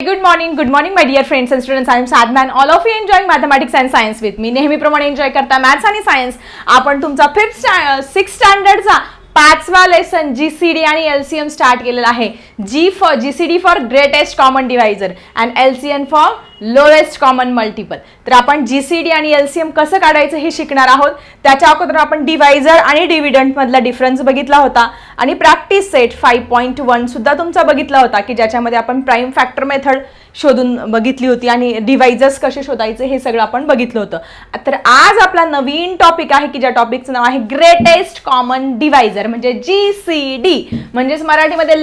Good morning my dear friends and students. I am Sadman. All of you enjoying mathematics and science with me. नेहमीप्रमाणे enjoy करता maths आणि science. आपण तुमचा 6th स्टँडर्डचा 5वा lesson GCD आणि LCM start केलेला आहे. GCD for greatest common divisor and LCM for lowest common multiple. तर आपण जीसीडी आणि एलसीएम कसं काढायचं हे शिकणार आहोत. त्याच्या अगोदर आपण डिवायझर आणि डिव्हिडंड मधला डिफरन्स बघितला होता आणि प्रॅक्टिस सेट 5.1 सुद्धा तुमचा बघितला होता की ज्याच्यामध्ये आपण प्राइम फॅक्टर मेथड शोधून बघितली होती आणि डिवायझर्स कसे शोधायचे हे सगळं आपण बघितलं होतं. तर आज आपला नवीन टॉपिक आहे की ज्या टॉपिकचं नाव आहे ग्रेटेस्ट कॉमन डिवायझर म्हणजे जीसीडी. म्हणजेच मराठीमध्ये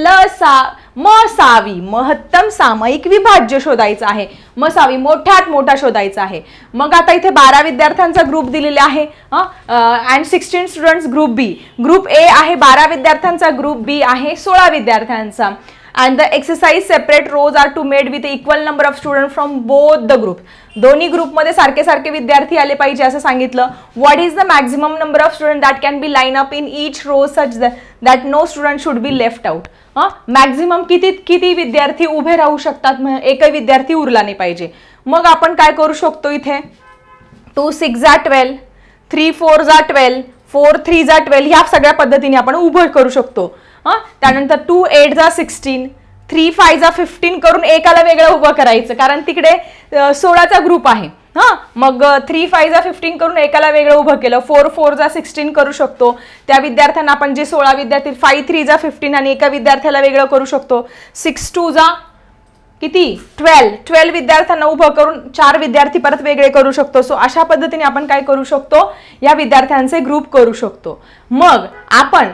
मसावी महत्तम सामायिक विभाज्य शोधायचं आहे. मसावी मोठ्यात मोठा शोधायचा आहे. मग आता इथे 12 विद्यार्थ्यांचा ग्रुप दिलेला आहे and 16 students group B. Group A आहे 12 विद्यार्थ्यांचा, ग्रुप बी आहे 16 विद्यार्थ्यांचा. And the exercise separate rows are to made with equal number of students from both the group. दोन्ही ग्रुपमध्ये सारखे सारखे विद्यार्थी आले पाहिजे असं सांगितलं. What is the maximum number of students that can be line up in each row such that no student should be left out? Maximum किती विद्यार्थी उभे राहू शकतात, एकही विद्यार्थी उरला नाही पाहिजे. मग आपण काय करू शकतो इथे 2 6 जा 12, 3 4 जा 12, 4 3 जा 12 ह्या सगळ्या पद्धतीने आपण उभं करू शकतो. त्यानंतर 2 8 जा 16, 3 5 जा 15 करून एकाला वेगळं उभं करायचं कारण तिकडे 16चा ग्रुप आहे. मग 3 5 जा 15 करून एकाला वेगळं उभं केलं. 4 4 जा 16 करू शकतो. त्या विद्यार्थ्यांना आपण जे 16 विद्यार्थी 5 3 जा 15 आणि एका विद्यार्थ्याला वेगळं करू शकतो. 6 2 जा किती 12 विद्यार्थ्यांना उभं करून 4 विद्यार्थी परत वेगळे करू शकतो. सो अशा पद्धतीने आपण काय करू शकतो, या विद्यार्थ्यांचे ग्रुप करू शकतो. मग आपण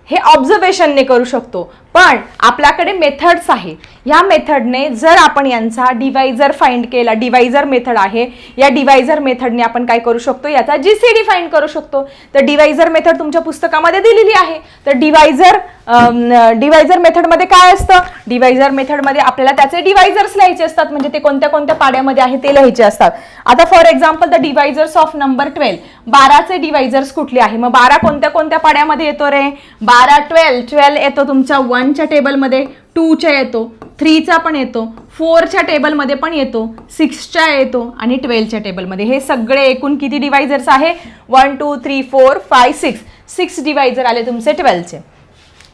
हे ऑब्झर्वेशनने करू शकतो. पण आपल्याकडे मेथड्स आहे. या मेथडने जर आपण यांचा डिवायझर फाइंड केला, डिवायझर मेथड आहे, या डिवायझर मेथडने आपण काय करू शकतो, याचा जीसीडी फाइंड करू शकतो. तर डिवायझर मेथड तुमच्या पुस्तकामध्ये दिलेली आहे. तर डिवायझर मेथडमध्ये काय असतं, डिवायझर मेथडमध्ये आपल्याला त्याचे डिवायझर्स लिहायचे असतात. म्हणजे ते कोणत्या कोणत्या पाड्यामध्ये आहे ते लिहायचे असतात. आता for example the divisors of number 12, 12चे डिवायझर्स कुठले आहे. मग 12 कोणत्या कोणत्या पाड्यामध्ये येतो रे, 12 12 येतो तुमच्या 1च्या टेबलमध्ये, 2च्या येतो, 3चा पण येतो, 4च्या टेबलमध्ये पण येतो, 6च्या येतो आणि 12च्या टेबलमध्ये. हे सगळे एकूण किती डिवायझर्स आहे 1 2 3 4 5 6 डिवायझर आले तुमचे 12चे.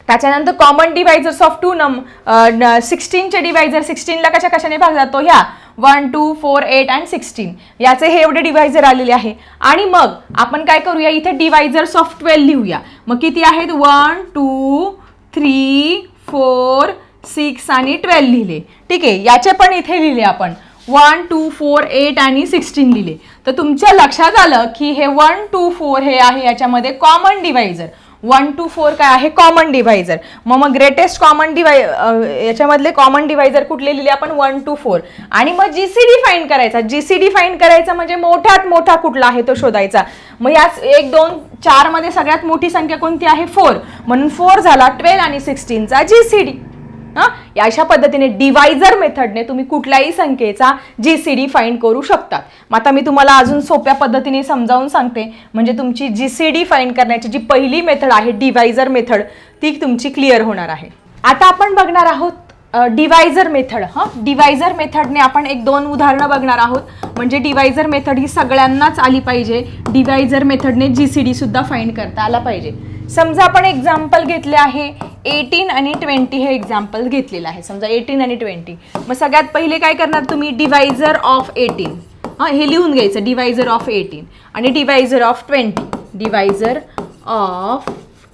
त्याच्यानंतर कॉमन डिवायझर्स ऑफ 16चे डिवायझर 16ला कशाने भाग जातो, ह्या 1 2 4 8 आणि 16 याचे हे एवढे डिवायझर आलेले आहे. आणि मग आपण काय करूया, इथे डिवायझर्स ऑफ 12 लिहूया. मग किती आहेत 1 2 3 4 6 आणि 12 लिहिले. ठीक आहे, याचे पण इथे लिहिले आपण 1 2 4 8 आणि 16 लिहिले. तर तुमच्या लक्षात आलं की हे 1 2 4 हे आहे याच्यामध्ये कॉमन डिवायझर. 1 2 4 काय आहे कॉमन डिवायझर. मग ग्रेटेस्ट कॉमन याच्यामधले कॉमन डिवायझर कुठले लिहिले आपण 1 2 4. आणि मग जीसीडी फाइंड करायचा. जीसीडी फाइंड करायचा म्हणजे मोठ्यात मोठा कुठला आहे तो शोधायचा. मग याच 1 2 4 मध्ये सगळ्यात मोठी संख्या कोणती आहे 4, म्हणून 4 झाला 12 आणि 16चा जीसीडी. अशा पद्धतीने डिवायझर मेथडने तुम्ही कुठल्याही संख्येचा जीसीडी फाइंड करू शकता. मग आता मी तुम्हाला अजून सोप्या पद्धतीने समजावून सांगते म्हणजे तुमची जीसीडी फाइंड करण्याची जी पहिली मेथड आहे डिवायझर मेथड ती तुमची क्लिअर होणार आहे. आता आपण बघणार आहोत डिवायझर मेथड. डिवायझर मेथडने आपण 1-2 उदाहरणं बघणार आहोत. म्हणजे डिवायझर मेथड ही सगळ्यांनाच आली पाहिजे. डिवायझर मेथडने जीसीडी सुद्धा फाइंड करता आला पाहिजे. समजा आपण एक्झाम्पल घेतले आहे 18 आणि 20 हे एक्झाम्पल घेतलेलं आहे. समजा 18 आणि 20. मग सगळ्यात पहिले काय करणार तुम्ही, डिवायझर ऑफ 18 हे लिहून घ्यायचं. डिवायझर ऑफ 18 आणि divisor of 20. Divisor of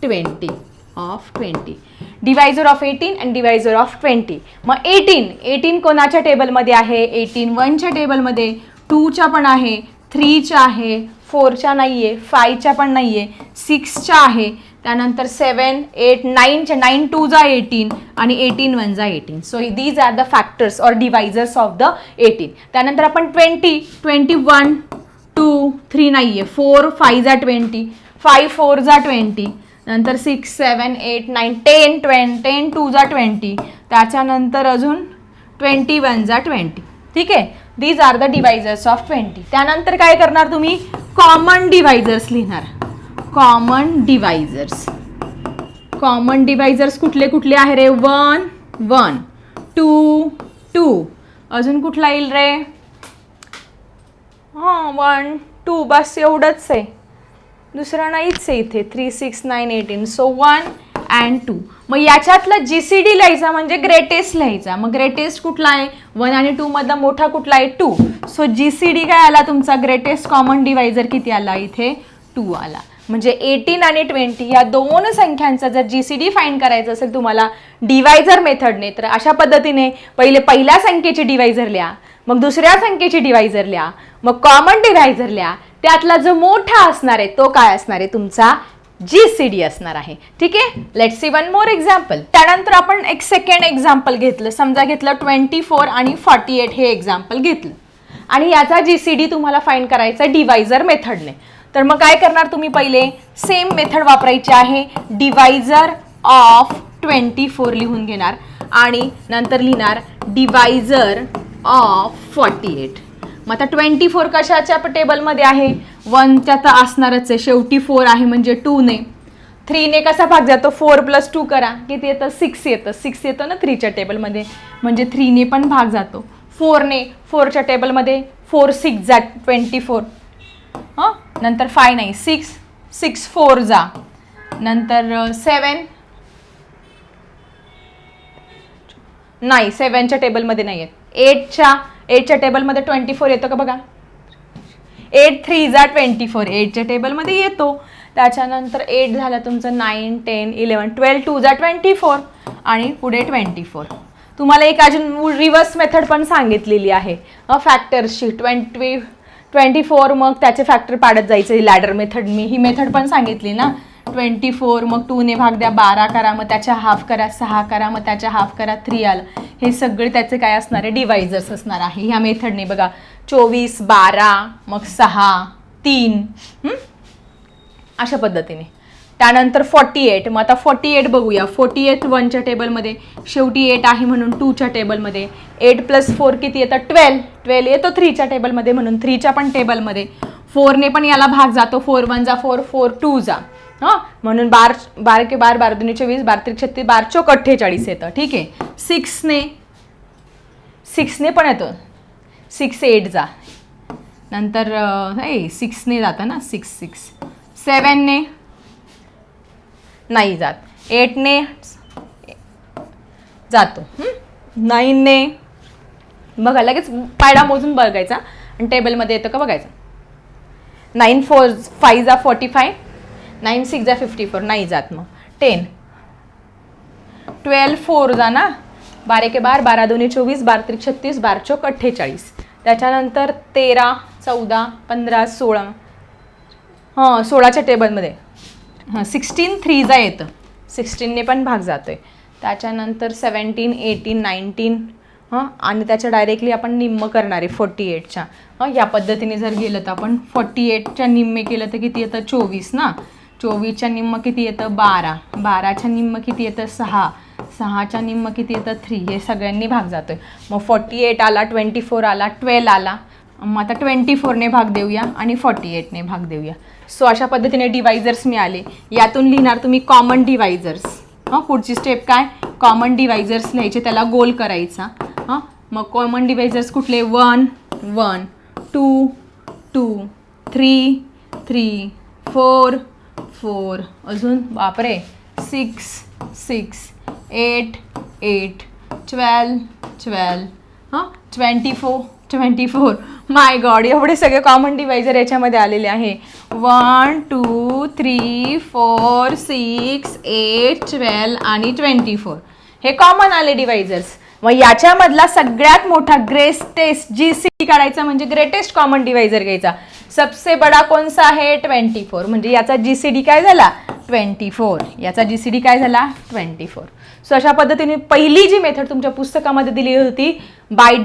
20 divisor of 18 आणि डिवायझर ऑफ 20. मग 18 कोणाच्या टेबलमध्ये आहे, 18 1च्या टेबलमध्ये, 2च्या पण आहे, 3च्या आहे, 4च्या नाहीये, 5च्या पण नाहीये, 6च्या आहे. त्यानंतर 7 8 9च्या 9 2 जा 18 आणि 18 1 जा 18. So these are the factors or divisors of the 18. त्यानंतर आपण 21 2 3 नाहीये, 4 5 जा 20, 5 4 जा 20, नंतर 6 7 8 9 10 2 जा 20, त्याच्यानंतर अजून 21 जा 20. ठीक आहे, these are the divisors of 20. त्यानंतर काय करणार तुम्ही, कॉमन डिवायझर्स लिहिणार. कॉमन डिवायझर्स कुठले कुठले आहे रे, 1 1 2 2 अजून कुठला येईल रे? 1 2 बस एवढंच आहे, दुसरा नाहीच आहे इथे. 3 6 9 18. So 1 and 2. मग याच्यातला GCD लिहायचा म्हणजे ग्रेटेस्ट लिहायचा. मग ग्रेटेस्ट कुठला आहे? 1 आणि 2 मधला मोठा कुठला आहे? 2. सो GCD काय आला तुमचा? ग्रेटेस्ट कॉमन डिवायझर किती आला इथे? 2 आला. म्हणजे 18 आणि 20 या दोन संख्यांचा जर GCD फाइंड करायचं असेल तुम्हाला डिवायझर मेथडने, तर अशा पद्धतीने पहिले पहिल्या संख्येची डिवायझर लिहा, मग दुसऱ्या संख्येची डिवायझर लिहा, मग कॉमन डिवायझर लिहा, त्यातला जो मोठा असणार आहे तो काय असणार आहे? तुमचा GCD असणार आहे. ठीक आहे. Let's see one more example. त्यानंतर आपण एक सेकंड एक्झाम्पल घेतलं. समजा घेतलं 24 आणि 48 हे एक्झाम्पल घेतलं आणि याचा GCD तुम्हाला फाइंड करायचा डिवायझर मेथडने. तर मग काय करणार तुम्ही? पहिले सेम मेथड वापरायची आहे. डिवायझर ऑफ 24 लिहून घेणार आणि नंतर लिहिणार डिवायझर ऑफ 48. मग आता 24 कशाच्या टेबलमध्ये आहे? 1च्या तर असणारच आहे, शेवटी 4 आहे म्हणजे 2 ने. 3 ने कसा भाग जातो? 4 + 2 करा, किती येतं? 6 येतं. 6 येतं ना 3च्या टेबलमध्ये, म्हणजे 3 ने पण भाग जातो. 4 ने 4च्या टेबलमध्ये 4 6 जा 24. हां, नंतर 5 नाही 6 6 4 जा, नंतर 7 नाही 7च्या टेबलमध्ये नाही आहेत. 8च्या टेबलमध्ये 24 येतो का बघा? 8 3 जा 24, 8च्या टेबलमध्ये येतो. त्याच्यानंतर 8 झालं तुमचं 9 10 11 12 2 जा 24 आणि पुढे 24. तुम्हाला एक अजून रिव्हर्स मेथड पण सांगितलेली आहे फॅक्टर्सची. 24 मग त्याचे फॅक्टर पाडत जायचे, लॅडर मेथड. मी ही मेथड पण सांगितली ना. 24 मग 2 ने भाग द्या, 12 करा, मग त्याच्या हाफ करा, 6 करा, मग त्याच्या हाफ करा, 3 आलं. हे सगळे त्याचे काय असणार आहे? डिवायझर्स असणार आहे ह्या मेथडने. बघा 24 12 मग 6 3 अशा पद्धतीने. त्यानंतर 48. मग आता 48 बघूया. 48 1च्या टेबलमध्ये, शेवटी 8 आहे म्हणून 2च्या टेबलमध्ये. 8 + 4 किती येतं? 12. 12 येतो 3च्या टेबलमध्ये म्हणून 3च्या पण टेबलमध्ये. 4 ने पण याला भाग जातो. 4 1 जा 4 4 2 जा. हां, म्हणून 12 के 12 12 2 24 12 3 36 12 4 48 येतं. ठीक आहे. 6 ने पण येतो. 6 8 जा, नंतर 6 ने जातं ना 6 6. 7 ने नाही जात. 8 ने जातो. 9 ने बघा, लगेच पायडा मोजून बघायचा आणि टेबलमध्ये येतं का बघायचं. 9 4 5 जा 45, 9 6 जा 54 नाही जात. मग 10 12 4 जा ना, 12 के 12 12 2 24 12 3 36 12 4 48. त्याच्यानंतर 13 14 15 16 हां 16च्या टेबलमध्ये 16 3 जा येतं. 16 ने पण भाग जातोय. त्याच्यानंतर 17 18 19 हां, आणि त्याच्या डायरेक्टली आपण निम्म करणार आहे 48च्या. हां, या पद्धतीने जर गेलं तर आपण 48च्या निम्मे केलं तर किती येतं? 24 ना. 24च्या निम्म किती येतं? 12. 12च्या निम्म किती येतं? 6. 6च्या निम्म किती येतं? 3. हे सगळ्यांनी भाग जातोय. मग 48 आला, 24 आला, 12 आला. मग आता 24 ने भाग देऊया आणि 48 ने भाग देऊया. सो अशा पद्धतीने डिवायझर्स मिळाले. यातून लिहिणार तुम्ही कॉमन डिवायझर्स. हां, पुढची स्टेप काय? कॉमन डिवायझर्स लिहायचे, त्याला गोल करायचा. हां, मग कॉमन डिवायझर्स कुठले? 1 1 2 2 3 3 4 4 अजून बापरे 6 6 8 8 12 12 हां 24 24. माय गॉड, एवढे सगळे कॉमन डिवायझर याच्यामध्ये आलेले आहे. 1 2 3 4 6 8 12 आणि 24 हे कॉमन आले डिवायझर्स. मग याच्यामधला सगळ्यात मोठा ग्रेटेस्ट GCD काढायचा म्हणजे ग्रेटेस्ट कॉमन डिवायझर घ्यायचा. सबसे बडा कोणसा आहे? 24. म्हणजे याचा GCD काय झाला? 24. याचा GCD काय झाला? 24. सो अशा पद्धतीने पहिली जी मेथड तुमच्या पुस्तकामध्ये दिली होती बाय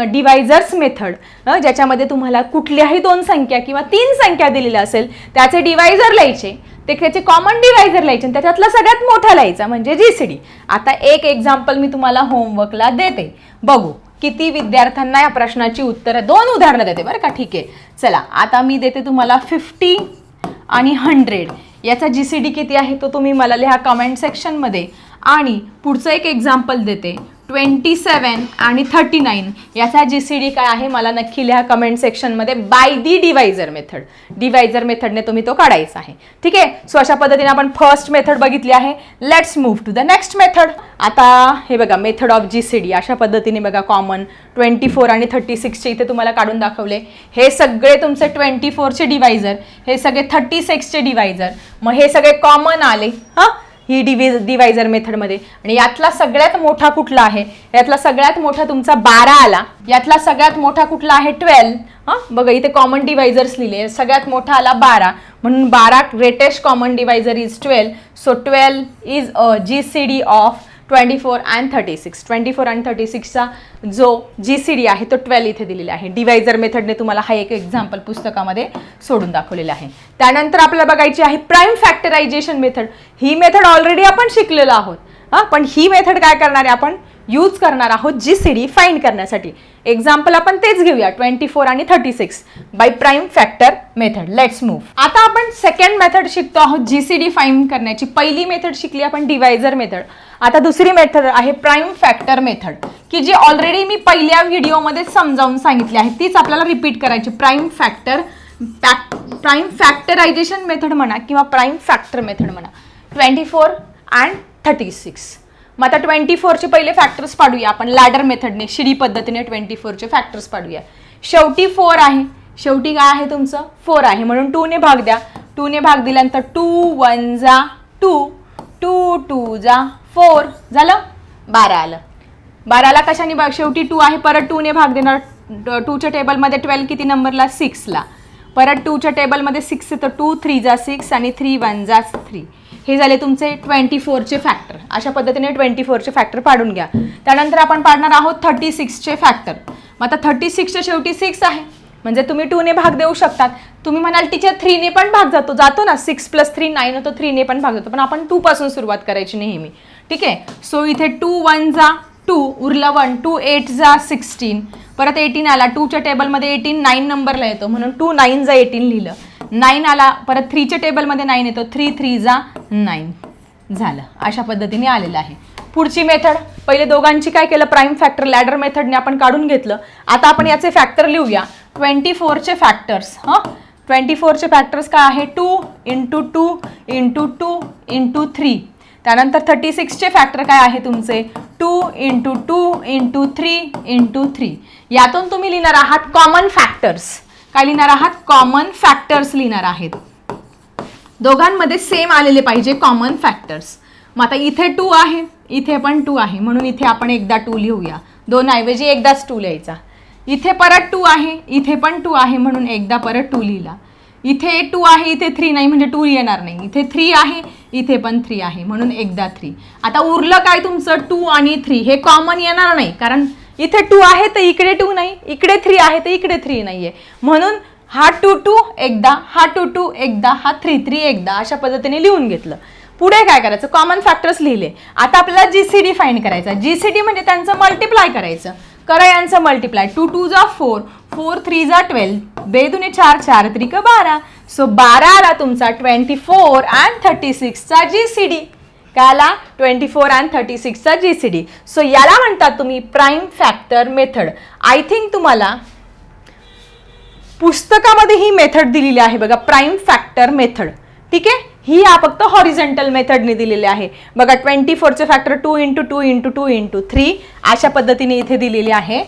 डिवायझर्स मेथड, ज्याच्यामध्ये तुम्हाला कुठल्याही 2 संख्या किंवा 3 संख्या दिलेल्या असेल त्याचे डिवायझर लिहायचे, त्याचे कॉमन डिवायझर लिहायचे, त्याच्यातला सगळ्यात मोठा लिहायचा म्हणजे GCD. आता एक एक्झाम्पल मी तुम्हाला होमवर्कला देते, बघू किती विद्यार्थ्यांना या प्रश्नाची उत्तरं. 2 उदाहरणं देते बरं का. ठीक आहे, चला आता मी देते तुम्हाला 50 आणि 100. याचा GCD किती आहे तो तुम्ही मला लिहा कमेंट सेक्शनमध्ये. आणि पुढचं एक एक्झाम्पल देते 27 आणि 39 याचा GCD काय आहे मला नक्की लिहा कमेंट सेक्शनमध्ये by the divisor method. Divisor मेथडने तुम्ही तो काढायचा आहे. ठीक आहे. सो अशा पद्धतीने आपण फर्स्ट मेथड बघितली आहे. Let's move to the next method. आता हे बघा मेथड ऑफ GCD अशा पद्धतीने बघा कॉमन 24 आणि 36चे इथे तुम्हाला काढून दाखवले. हे सगळे तुमचे 24चे डिवायझर, हे सगळे 36चे डिवायझर, मग हे सगळे कॉमन आले हां ही डिवायझर मेथडमध्ये. आणि यातला सगळ्यात मोठा कुठला आहे? यातला सगळ्यात मोठा तुमचा 12 आला. यातला सगळ्यात मोठा कुठला आहे? 12. हां बघा इथे कॉमन डिवायझर्स लिहिले. सगळ्यात मोठा आला 12 म्हणून 12 greatest common divisor is 12. So 12 is a GCD of 24 and 36. 24 आणि 36चा जो GCD आहे तो 12 इथे दिलेला आहे. डिवायझर मेथडने तुम्हाला हा एक एक्झाम्पल पुस्तकामध्ये सोडून दाखवलेला आहे. त्यानंतर आपल्याला बघायची आहे प्राईम फॅक्टरायझेशन मेथड. ही मेथड ऑलरेडी आपण शिकलेलो आहोत हां, पण ही मेथड काय करणार आहे आपण यूज करणार आहोत GCD फाइंड करण्यासाठी. एक्झाम्पल आपण तेच घेऊया 24 आणि 36 by prime factor method. Let's move. आता आपण सेकंड मेथड शिकतो आहोत GCD फाइंड करण्याची. पहिली मेथड शिकली आपण डिवायझर मेथड. आता दुसरी मेथड आहे प्राईम फॅक्टर मेथड की जी ऑलरेडी मी पहिल्या व्हिडिओमध्ये समजावून सांगितली आहे. तीच आपल्याला रिपीट करायची. प्राईम फॅक्टरायझेशन मेथड म्हणा किंवा प्राईम फॅक्टर मेथड म्हणा. 24 and 36. मग आता 24चे पहिले फॅक्टर्स पाडूया आपण लॅडर मेथडने शिडी पद्धतीने 24चे फॅक्टर्स पाडूया. शेवटी 4 आहे. शेवटी काय आहे तुमचं 4 आहे म्हणून 2 ने भाग द्या. 2 ने भाग दिल्यानंतर 2 1 जा 2, 2 2 जा 4 झालं 12 आलं. 12ला कशाने भाग शेवटी 2 आहे परत 2 ने भाग देणार. 2च्या टेबलमध्ये 12 किती नंबरला 6ला. परत 2च्या टेबलमध्ये 6 आहे तर 2 3 जा 6 आणि 3 1 जा 3. हे झाले तुमचे 24चे फॅक्टर. अशा पद्धतीने 24चे फॅक्टर पाडून घ्या. त्यानंतर आपण पाडणार आहोत 36चे फॅक्टर. मग आता 36च्या शेवटी 6 आहे म्हणजे तुम्ही 2 ने भाग देऊ शकतात. तुम्ही म्हणाल टीचर 3 ने पण भाग जातो ना 6 + 3 9 होतो 3 ने पण भाग जातो पण आपण 2 पासून सुरुवात करायची नेहमी. ठीक आहे. सो इथे 2 1 जा 2 उरला 1 2 8 जा 16 परत 18 आला. 2च्या टेबलमध्ये 18 9 नंबरला येतो म्हणून 2 9 जा 18 लिहिलं. 9 आला परत 3च्या टेबलमध्ये 9 येतो 3 3 जा 9 झालं. अशा पद्धतीने आलेलं आहे. पुढची मेथड पहिले दोघांची काय केलं प्राईम फॅक्टर लॅडर मेथडने आपण काढून घेतलं. आता आपण याचे फॅक्टर लिहूया. 24चे फॅक्टर्स हां 24चे फॅक्टर्स काय आहे 2 × 2 × 2 × 3. त्यानंतर 36चे फॅक्टर काय आहे तुमचे 2 × 2 × 3 × 3. यातून तुम्ही लिहिणार आहात कॉमन फॅक्टर्स. काय लिहिणार आहात कॉमन फॅक्टर्स लिहिणार आहेत. दोघांमध्ये सेम आलेले पाहिजे कॉमन फॅक्टर्स. मग आता इथे 2 आहे इथे पण 2 आहे म्हणून इथे आपण एकदा 2 लिहूया. 2 ऐवजी एकदाच 2 लिहायचा. इथे परत 2 आहे इथे पण 2 आहे म्हणून एकदा परत 2 लिहिला. इथे 2 आहे इथे 3 नाही म्हणजे 2 येणार नाही. इथे 3 आहे इथे पण 3 आहे म्हणून एकदा 3. आता उरलं काय तुमचं 2 आणि 3 हे कॉमन येणार नाही कारण इथे 2 आहे तर इकडे 2 नाही इकडे 3 आहे तर इकडे 3 नाहीये म्हणून हा 2 2 एकदा हा 2 2 एकदा हा 3 3 एकदा अशा पद्धतीने लिहून घेतलं. पुढे काय करायचं कॉमन फॅक्टर्स लिहिले. आता आपल्याला GCD फाइंड करायचा. GCD म्हणजे त्यांचं मल्टिप्लाय करायचं. करा यांचं मल्टिप्लाय 2 2 जा 4 4 3 जा 12 2 4 4 3 12. सो 12 आला तुमचा 24 and 36चा GCD. काय आला 24 and 36चा GCD. सो याला म्हणतात तुम्ही prime factor method. I think तुम्हाला पुस्तकामध्ये ही मेथड दिलेली आहे बघा प्राईम फॅक्टर मेथड. ठीक आहे. ही फक्त हॉरिझॉन्टल मेथडने दिलेली आहे बघा. 24चे फॅक्टर 2 × 2 × 2 × 3 अशा पद्धतीने इथे दिलेली आहे.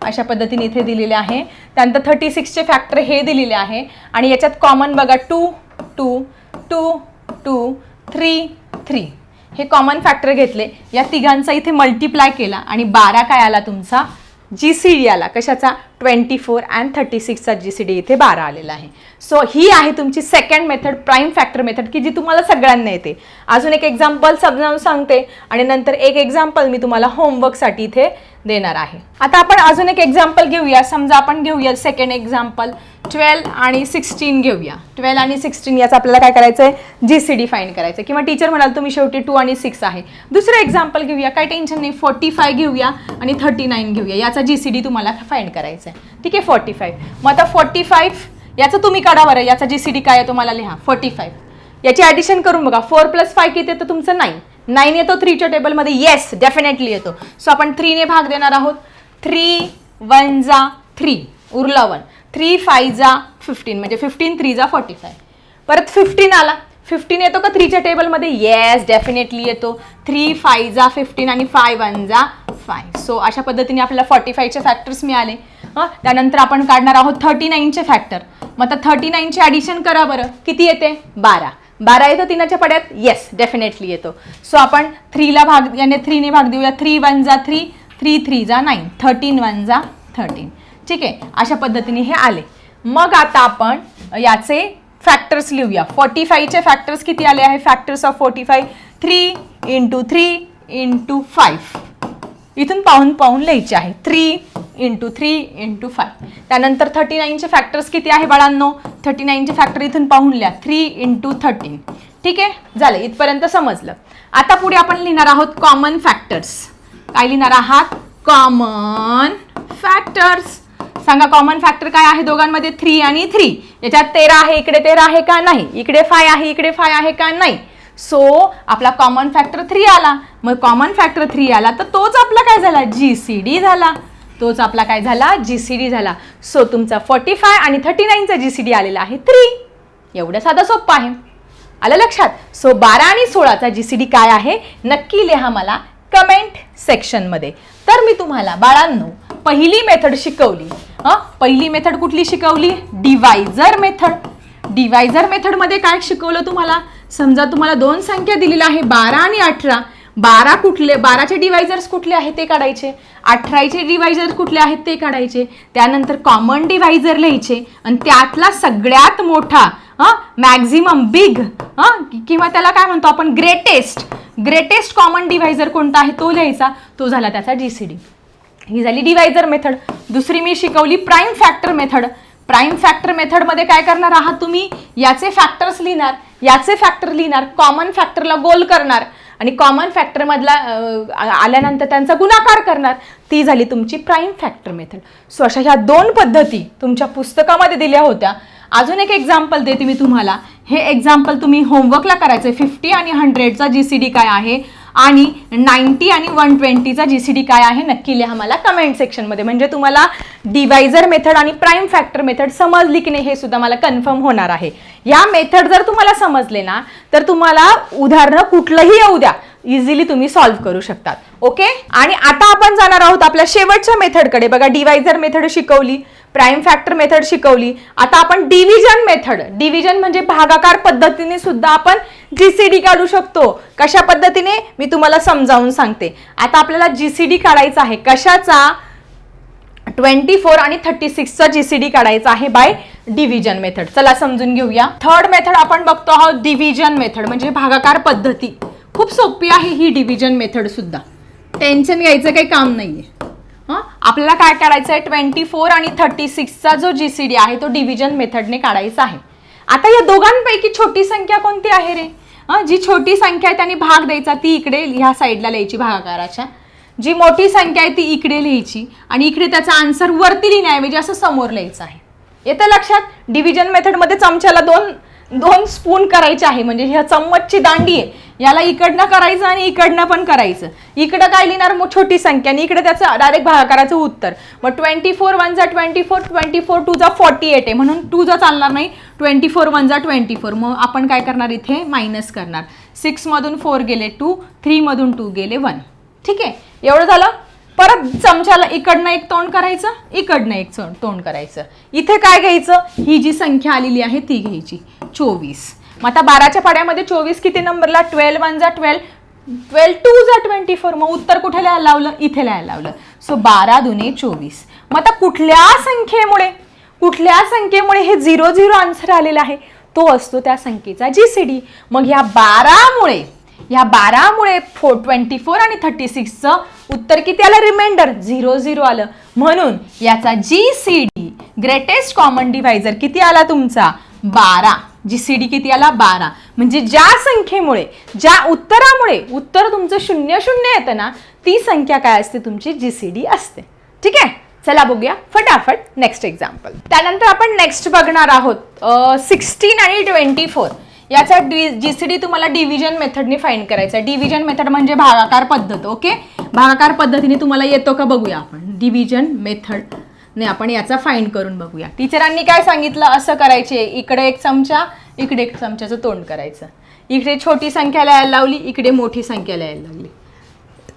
अशा पद्धतीने इथे दिलेले आहे. त्यानंतर 36चे फॅक्टर हे दिलेले आहे आणि याच्यात कॉमन बघा 2 2 2 2 3 3 हे कॉमन फॅक्टर घेतले. या तिघांचा इथे मल्टिप्लाय केला आणि 12 काय आला तुमचा GCD आला. कशाचा 24 and 36चा GCD इथे 12 आलेला आहे. सो ही आहे तुमची second method prime factor method की जी तुम्हाला सगळ्यांना येते. अजून एक एक्झाम्पल समजावून सांगते आणि नंतर एक एक्झाम्पल मी तुम्हाला होमवर्कसाठी इथे देणार आहे. आता आपण अजून एक एक्झाम्पल घेऊया. समजा आपण घेऊया सेकंड एक्झाम्पल 12 आणि 16 घेऊया. 12 आणि 16 याचा आपल्याला काय करायचं आहे GCD फाइंड करायचं किंवा टीचर म्हणाल तुम्ही शेवटी 2 आणि 6 आहे. दुसरं एक्झाम्पल घेऊया काय टेन्शन नाही. 45 घेऊया आणि 39 घेऊया. याचा GCD तुम्हाला फाइंड करायचा आहे. ठीक आहे 45. मग आता 45 याचं तुम्ही काढा बरं. याचा GCD काय आहे तुम्हाला लिहा 45. याची ॲडिशन करून बघा 4 + 5 किती तर तुमचं 9. 9 येतो 3च्या टेबलमध्ये? येस, डेफिनेटली येतो. सो आपण 3 ने भाग देणार आहोत. 3 1 जा 3, उरला 1. 3 5 जा 15, म्हणजे 15 3 जा 45. परत 15 आला. 15 येतो का 3च्या टेबलमध्ये? येस, डेफिनेटली येतो. 3 5 जा 15 आणि 5 1 जा 5. सो अशा पद्धतीने आपल्याला 45चे फॅक्टर्स मिळाले. त्यानंतर आपण काढणार आहोत 39चे फॅक्टर. मग आता 39चे ॲडिशन करा बरं. किती येते? 12. 12 येतो 3च्या पड्यात? येस, डेफिनेटली येतो. सो आपण 3ला भाग, याने 3ने भाग देऊया. 3 1 जा 3, 3 3 जा 9, 13 1 जा 13. ठीक आहे, अशा पद्धतीने हे आले. मग आता आपण याचे फॅक्टर्स लिहूया. 45चे फॅक्टर्स किती आले आहे? Factors of 45 3 × 3 × 5. इथून पाहून पाहून लिहायचे आहे. 3 × 3 × 5. त्यानंतर 39चे फॅक्टर्स किती आहे बाळांनो? 39चे फॅक्टर इथून पाहून लिहा. 3 × 13. ठीक आहे, झालं, इथपर्यंत समजलं. आता पुढे आपण लिहिणार आहोत कॉमन फॅक्टर्स. काय लिहिणार आहात? Common factors. सांगा कॉमन फॅक्टर काय आहे दोघांमध्ये? 3 आणि 3. याच्यात 13 आहे, इकडे 13 आहे का? नाही. इकडे 5 आहे, इकडे 5 आहे का? नाही. सो आपला कॉमन फॅक्टर 3 आला. मग कॉमन फॅक्टर 3 आला तर तोच आपला काय झाला? GCD झाला. तोच आपला काय झाला? GCD झाला. सो तुमचा 45 आणि 39चा GCD आलेला आहे 3. एवढं साधं सोपं आहे. आलं लक्षात? सो 12 आणि 16चा GCD काय आहे? नक्की लिहा मला कमेंट सेक्शनमध्ये. तर मी तुम्हाला बाळांनो पहिली मेथड शिकवली. पहिली मेथड कुठली शिकवली? Divisor method. डिवायझर मेथडमध्ये काय शिकवलं तुम्हाला? समजा तुम्हाला दोन संख्या दिलेल्या आहे 12 आणि 18. 12 कुठले? 12चे डिवायझर्स कुठले आहेत ते काढायचे. 18चे डिवायझर्स कुठले आहेत ते काढायचे. त्यानंतर कॉमन डिवायझर लिहायचे आणि त्यातला सगळ्यात मोठा मॅक्झिमम बिग किंवा त्याला काय म्हणतो आपण ग्रेटेस्ट कॉमन डिवायझर कोणता आहे तो लिहायचा. तो झाला त्याचा GCD. ही झाली डिवायझर मेथड. दुसरी मी शिकवली prime factor method. Prime factor मेथडमध्ये काय करणार आहात तुम्ही? याचे फॅक्टर्स लिहिणार, याचे फॅक्टर लिहिणार, कॉमन फॅक्टरला गोल करणार आणि कॉमन फॅक्टर मधला आल्यानंतर त्यांचा गुणाकार करणार. ती झाली तुमची प्राईम फॅक्टर मेथड. सो अशा ह्या दोन पद्धती तुमच्या पुस्तकामध्ये दिल्या होत्या. अजून एक एक्झाम्पल देते मी तुम्हाला. हे एक्झाम्पल तुम्ही होमवर्कला करायचं. 50 आणि 100चा GCD काय आहे आणि 90 आणि 120चा GCD काय आहे नक्की लिहा मला कमेंट सेक्शनमध्ये. म्हणजे तुम्हाला डिवायझर मेथड आणि प्राईम फॅक्टर मेथड समजली की नाही हे सुद्धा मला कन्फर्म होणार आहे. या मेथड जर तुम्हाला समजले ना तर तुम्हाला उदाहरणं कुठलंही येऊ द्या, इझिली तुम्ही सॉल्व्ह करू शकतात. ओके, आणि आता आपण जाणार आहोत आपल्या शेवटच्या मेथडकडे. बघा, डिवायझर मेथड शिकवली, प्राईम फॅक्टर मेथड शिकवली. आता आपण डिव्हिजन मेथड. डिव्हिजन म्हणजे भागाकार पद्धतीने सुद्धा आपण GCD काढू शकतो. कशा पद्धतीने मी तुम्हाला समजावून सांगते. आता आपल्याला GCD काढायचा आहे. कशाचा? 24 आणि 36चा GCD काढायचा आहे बाय डिव्हिजन मेथड. चला समजून घेऊया. थर्ड मेथड आपण बघतो आहोत डिव्हिजन मेथड म्हणजे भागाकार पद्धती. खूप सोपी आहे ही डिव्हिजन मेथड सुद्धा. टेन्शन घ्यायचं काही काम नाहीये. आपल्याला काय काढायचं आहे? 24 आणि 36चा जो GCD आहे तो डिव्हिजन मेथडने काढायचा आहे. आता या दोघांपैकी छोटी संख्या कोणती आहे रे? जी छोटी संख्या आहे त्याने भाग द्यायचा, ती इकडे ह्या साईडला लिहायची भागाकाराच्या. जी मोठी संख्या आहे ती इकडे लिहायची आणि इकडे त्याचा आन्सर वरती लिहिण्याऐवजी असं समोर लिहायचं आहे. येतं लक्षात? डिव्हिजन मेथडमध्ये चमच्याला दोन स्पून करायचे आहे. म्हणजे ह्या चम्मचची दांडी आहे, याला इकडनं करायचं आणि इकडनं पण करायचं. इकडं काय लिहिणार? मग छोटी संख्या आणि इकडे त्याचं डायरेक्ट भागाकाराचं उत्तर. मग 24 1 जा 24, 24 2 जा 48 आहे म्हणून 2 जा चालणार नाही. 24 1 जा 24. मग आपण काय करणार? इथे मायनस करणार. 6 मधून 4 गेले 2, 3 मधून 2 गेले 1. ठीक आहे, एवढं झालं. परत चमच्याला इकडनं एक तोंड करायचं, इकडनं एक तोंड करायचं. इथे काय घ्यायचं? ही जी संख्या आलेली आहे ती घ्यायची 24. मग आता 12च्या पाड्यामध्ये 24 किती नंबरला? 12 1 जा 12, 12 2 जा 24. मग उत्तर कुठे लिहायला लावलं? इथे लिहायला लावलं. सो 12 दुने 24. मग आता कुठल्या संख्येमुळे हे 0 0 आन्सर आलेला आहे तो असतो त्या संख्येचा GCD. मग ह्या 12मुळे 24 आणि 36चं उत्तर किती आलं? रिमाइंडर 0 0 आलं. म्हणून याचा GCD ग्रेटेस्ट कॉमन डिव्हायझर किती आला तुमचा? 12. GCD किती आला? 12. म्हणजे ज्या संख्येमुळे, ज्या उत्तरामुळे उत्तर तुमचं 0 0 येतं ना, ती संख्या काय असते? तुमची GCD असते. ठीक आहे, चला बघूया फटाफट नेक्स्ट एक्झाम्पल. त्यानंतर आपण नेक्स्ट बघणार आहोत 16 आणि 24. याचा जीसीडी तुम्हाला डिव्हिजन मेथडने फाइंड करायचा आहे. डिव्हिजन मेथड म्हणजे भागाकार पद्धत. ओके, भागाकार पद्धतीने तुम्हाला येतो का बघूया आपण. डिव्हिजन मेथड ने आपण याचा फाइंड करून बघूया. टीचरांनी काय सांगितलं, असं करायचे, इकडे एक चमचा इकडे एक चमच्याचं तोंड करायचं, इकडे छोटी संख्या लिहायला लावली, इकडे मोठी संख्या लिहायला लागली.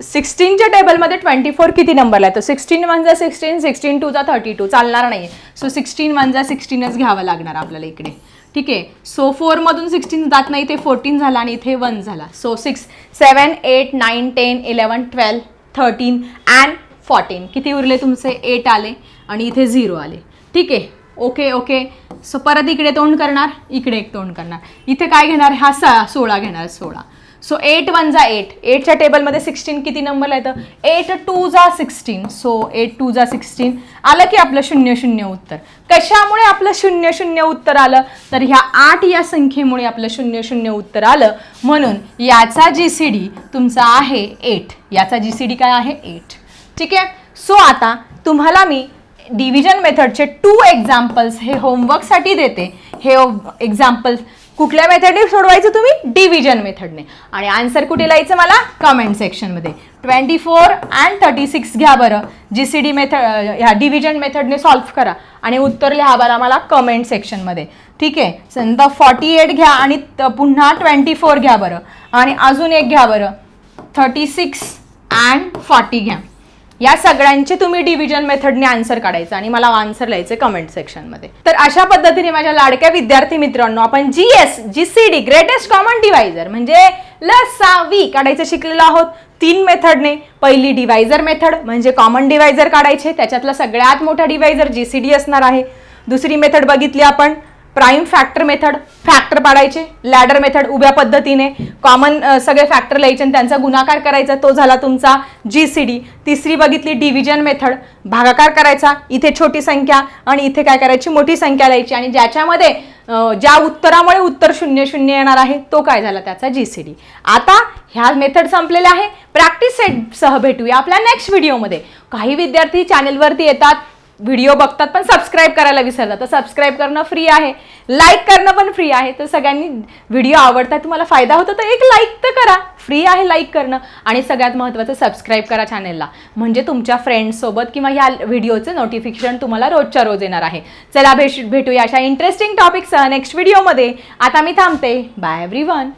16च्या टेबलमध्ये 24 किती नंबरला आहे, तर 16 1 जा 16, 16 2 जा 32, चालणार नाही. सो 16 1 जा 16च घ्यावं लागणार आपल्याला इकडे. ठीक आहे, सो 4 मधून 16 जात नाही, ते 14 झाला आणि इथे 1 झाला. सो 6 7 8 9 10 11 12 13 अँड 14 किती उरले तुमचे, 8 आले आणि इथे 0 आले. ठीक आहे, ओके ओके. सो परत इकडे तोंड करणार, इकडे एक तोंड करणार, इथे काय घेणार, हा 16 घेणार, 16. सो 8 1 जा 8, 8च्या टेबलमध्ये 16 किती नंबरला येतं, 8 2 जा 16. सो 8 2 जा 16 आलं की आपलं 0 0 उत्तर. कशामुळे आपलं 0 0 उत्तर आलं, तर ह्या 8 या संख्येमुळे आपलं 0 0 उत्तर आलं. म्हणून याचा जीसीडी तुमचा आहे 8. याचा जीसीडी काय आहे, 8. ठीक आहे. सो आता तुम्हाला मी डिव्हिजन मेथडचे 2 एक्झाम्पल्स हे होमवर्कसाठी देते. हे एक्झाम्पल्स कुठल्या मेथडने सोडवायचं तुम्ही, डिव्हिजन मेथडने. आणि आन्सर कुठे लिहायचं मला, कमेंट सेक्शनमध्ये. 24 अँड 36 घ्या बरं, जीसीडी मेथड ह्या डिव्हिजन मेथडने सॉल्व्ह करा आणि उत्तर लिहा बरं मला कमेंट सेक्शनमध्ये. ठीक आहे, समजा 48 घ्या आणि पुन्हा 24 घ्या बरं, आणि अजून एक घ्या बरं 36 अँड 40 घ्या. या सगळ्यांचे तुम्ही डिव्हिजन मेथडने आन्सर काढायचं आणि मला आन्सर लिहायचे कमेंट सेक्शनमध्ये. तर अशा पद्धतीने माझ्या लाडक्या विद्यार्थी मित्रांनो आपण जीसीडी ग्रेटेस्ट कॉमन डिवायझर म्हणजे लसावी काढायचं शिकलेलो आहोत 3 मेथडने. पहिली डिवायझर मेथड म्हणजे कॉमन डिवायझर काढायचे, त्याच्यातला सगळ्यात मोठा डिवायझर जीसीडी असणार आहे. दुसरी मेथड बघितली आपण प्राईम फॅक्टर मेथड, फॅक्टर पाडायचे. लॅडर मेथड उभ्या पद्धतीने कॉमन सगळे फॅक्टर लिहायचे आणि त्यांचा गुणाकार करायचा, तो झाला तुमचा जीसीडी. तिसरी बघितली डिव्हिजन मेथड, भागाकार करायचा, इथे छोटी संख्या आणि इथे काय करायची, मोठी संख्या लिहायची आणि ज्याच्यामध्ये ज्या उत्तरामुळे उत्तर 0 0 येणार आहे तो काय झाला, त्याचा जीसीडी. आता ह्या मेथड संपलेल्या आहे. प्रॅक्टिस सेट सह भेटूया आपल्या नेक्स्ट व्हिडिओमध्ये. काही विद्यार्थी चॅनलवरती येतात, व्हिडिओ बघतात पण सबस्क्राईब करायला विसरतात. तर सबस्क्राईब करणं फ्री आहे, लाईक करणं पण फ्री आहे. तर सगळ्यांनी व्हिडिओ आवडतात, तुम्हाला फायदा होतो तर एक लाईक तर करा, फ्री आहे लाईक करणं. आणि सगळ्यात महत्त्वाचं सबस्क्राईब करा चॅनलला, म्हणजे तुमच्या फ्रेंड्ससोबत किंवा ह्या व्हिडिओचं नोटिफिकेशन तुम्हाला रोजच्या रोज येणार आहे. चला भेटूया अशा इंटरेस्टिंग टॉपिकसह नेक्स्ट व्हिडिओमध्ये. आता मी थांबते. Bye everyone.